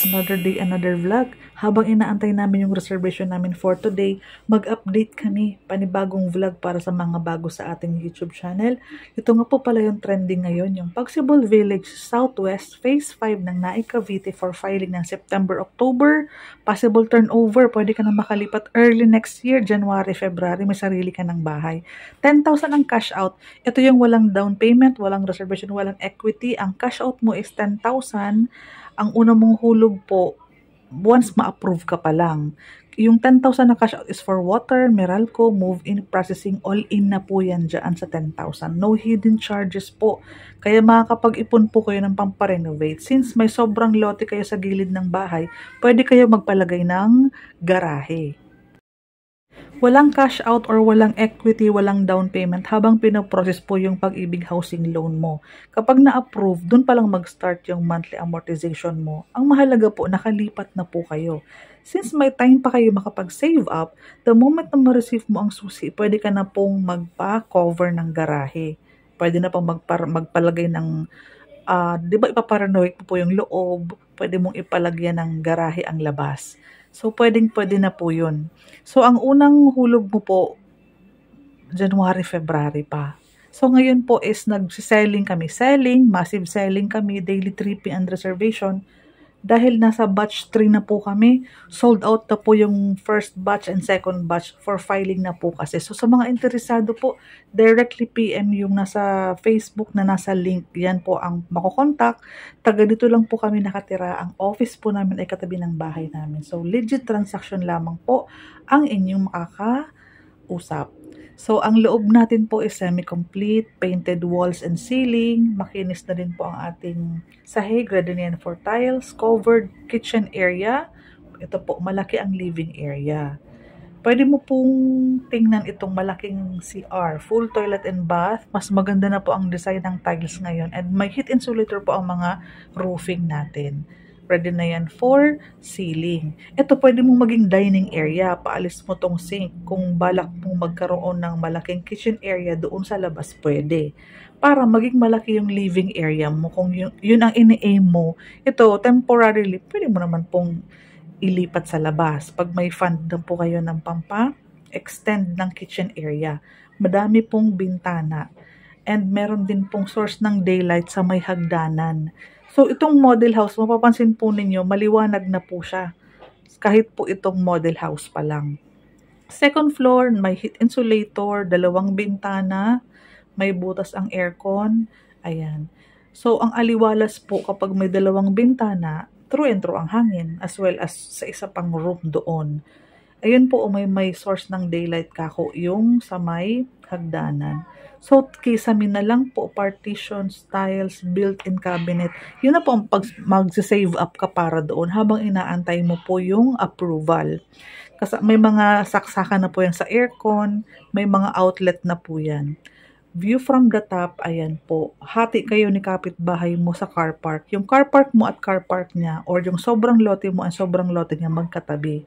another day, another vlog. Habang inaantay namin yung reservation namin for today, mag-update kami, panibagong vlog para sa mga bago sa ating YouTube channel. Ito nga po pala yung trending ngayon, yung Pagsibol Village Southwest Phase 5 ng Naik Cavite for filing ng September-October. Possible turnover, pwede ka na makalipat early next year, January, February, may sarili ka ng bahay. 10,000 ang cash out. Ito yung walang down payment, walang reservation, walang equity. Ang cash out mo is 10,000. Ang una mong hulog po, once ma-approve ka pa lang. Yung 10,000 na cash out is for water, Meralco, move-in, processing, all-in na po yan dyan sa 10,000. No hidden charges po. Kaya makakapag-ipon po kayo ng pamparenovate. Since may sobrang lote kayo sa gilid ng bahay, pwede kayo magpalagay ng garahe. Walang cash out or walang equity, walang down payment habang pinoprocess po yung Pag-ibig housing loan mo. Kapag na-approve, dun palang mag-start yung monthly amortization mo. Ang mahalaga po, nakalipat na po kayo. Since may time pa kayo makapag-save up, the moment na ma-receive mo ang susi, pwede ka na pong magpa-cover ng garahe. Pwede na pong magpalagay ng, di ba ipaparanoid po yung loob, pwede mong ipalagyan ng garahe ang labas. So, pwede na po yun. So, ang unang hulog mo po, January, February pa. So, ngayon po is nag-selling kami. Massive selling kami, daily 3P and reservation. Dahil nasa batch 3 na po kami, sold out na po yung first batch and second batch for filing na po kasi. So, sa mga interesado po, directly PM yung nasa Facebook na nasa link. Yan po ang makokontak. Taga dito lang po kami nakatira. Ang office po namin ay katabi ng bahay namin. So, legit transaction lamang po ang inyong makakausap. So, ang loob natin po is semi-complete, painted walls and ceiling. Makinis na din po ang ating sahig, ready na yan for tiles, covered kitchen area. Ito po, malaki ang living area. Pwede mo pong tingnan itong malaking CR, full toilet and bath. Mas maganda na po ang design ng tiles ngayon. And may heat insulator po ang mga roofing natin. Ready na yan for ceiling. Ito pwede mong maging dining area. Paalis mo tong sink. Kung balak mong magkaroon ng malaking kitchen area doon sa labas, pwede. Para maging malaki yung living area mo. Kung yun ang ini-aim mo, ito temporarily, pwede mo naman pong ilipat sa labas. Pag may fund na po kayo ng extend ng kitchen area. Madami pong bintana. And meron din pong source ng daylight sa may hagdanan. So, itong model house, mapapansin po ninyo, maliwanag na po siya. Kahit po itong model house pa lang. Second floor, may heat insulator, 2 bintana, may butas ang aircon. Ayan. So, ang aliwalas po kapag may 2 bintana, through and through ang hangin, as well as sa isa pang room doon. Ayun po, may source ng daylight kako, yung sa may hagdanan. So, kisame na lang po, partitions, tiles, built-in cabinet. Yun na po ang mag-save up ka para doon habang inaantay mo po yung approval. Kasi may mga saksakan na po yan sa aircon, may mga outlet na po yan. View from the top, ayan po. Hati kayo ni kapitbahay mo sa car park. Yung car park mo at car park niya, or yung sobrang lote mo at sobrang lote niya magkatabi.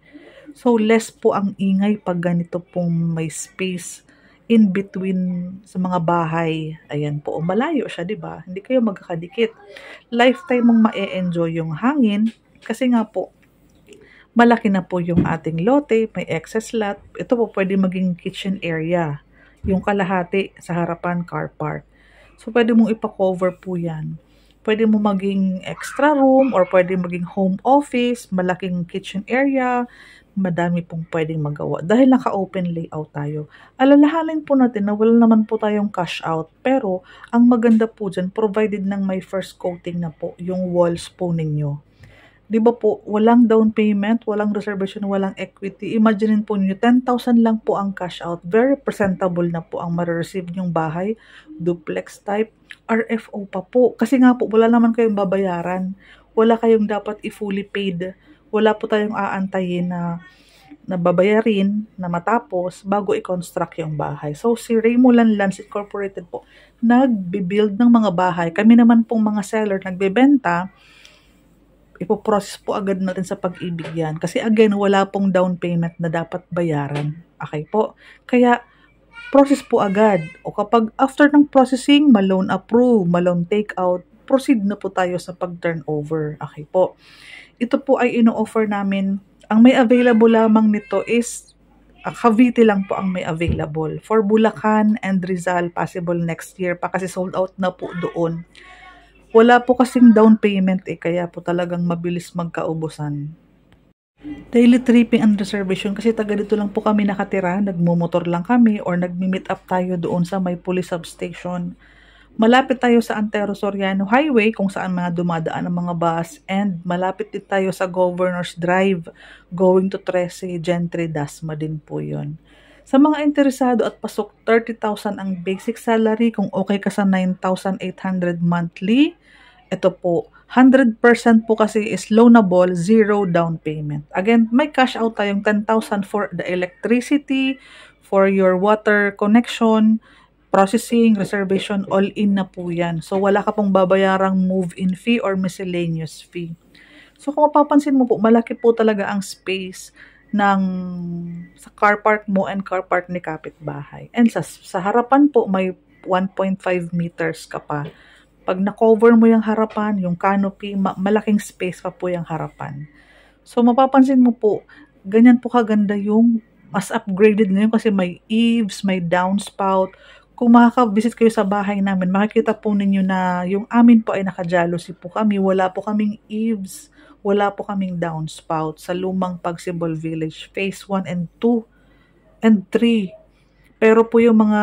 So, less po ang ingay pag ganito pong may space in between sa mga bahay. Ayan po, malayo siya, di ba? Hindi kayo magkakadikit. Lifetime mong ma-enjoy yung hangin kasi nga po, malaki na po yung ating lote, may excess lot. Ito po pwede maging kitchen area. Yung kalahati sa harapan, car park. So, pwede mong ipa-cover po yan. Pwede mo maging extra room or pwede maging home office, malaking kitchen area, madami pong pwedeng magawa. Dahil naka-open layout tayo. Alalahanin po natin na wala naman po tayong cash out. Pero, ang maganda po dyan, provided ng may first coating na po yung walls po ninyo. Di ba po, walang down payment, walang reservation, walang equity. Imagine po niyo, 10,000 lang po ang cash out. Very presentable na po ang ma-receive yung bahay. Duplex type, RFO pa po. Kasi nga po, wala naman kayong babayaran. Wala kayong dapat i-fully paid. Wala po tayong aantayin na babayarin na matapos bago i-construct yung bahay. So, si Raymulan Lands Incorporated po, nagbe-build ng mga bahay. Kami naman pong mga seller, nagbebenta, ipoprocess po agad natin sa Pag-ibig yan. Kasi again, wala pong down payment na dapat bayaran. Okay po? Kaya, process po agad. O kapag after ng processing, ma-loan approve, ma-loan take out, proceed na po tayo sa pag-turnover. Okay po. Ito po ay ino-offer namin. Ang may available lamang nito is Cavite lang po ang may available. For Bulacan and Rizal, possible next year pa kasi sold out na po doon. Wala po kasing down payment kaya po talagang mabilis magkaubusan. Daily tripping and reservation kasi taga dito lang po kami nakatira, nagmumotor lang kami or nagmi-meet up tayo doon sa may police substation. Malapit tayo sa Antero Soriano Highway kung saan mga dumadaan ang mga bus and malapit din tayo sa Governor's Drive going to Trece, Gentry, Dasma din po yun. Sa mga interesado at pasok 30,000 ang basic salary kung okay ka sa 9,800 monthly. Ito po, 100% po kasi is loanable, zero down payment. Again, may cash out tayong 10,000 for the electricity, for your water connection, processing, reservation, all in na po yan. So, wala ka pong babayarang move-in fee or miscellaneous fee. So, kung mapapansin mo po, malaki po talaga ang space sa car park mo and car park ni kapitbahay. And sa harapan po, may 1.5 meters ka pa. Pag na-cover mo yung harapan, yung canopy, malaking space pa po yung harapan. So, mapapansin mo po, ganyan po kaganda yung mas upgraded ngayon kasi may eaves, may downspout. Kung makaka-visit kayo sa bahay namin, makikita po ninyo na yung amin po ay naka-jealousy po kami. Wala po kaming eaves, wala po kaming downspout sa lumang Pagsibol Village, Phase 1 and 2 and 3. Pero po yung mga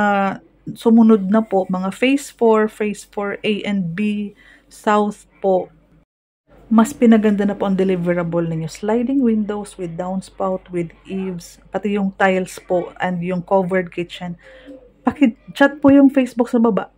sumunod na po, mga Phase 4, Phase 4A and B, South po, mas pinaganda na po ang deliverable ninyo. Sliding windows with downspout, with eaves, pati yung tiles po and yung covered kitchen. Paki-chat po yung Facebook sa baba.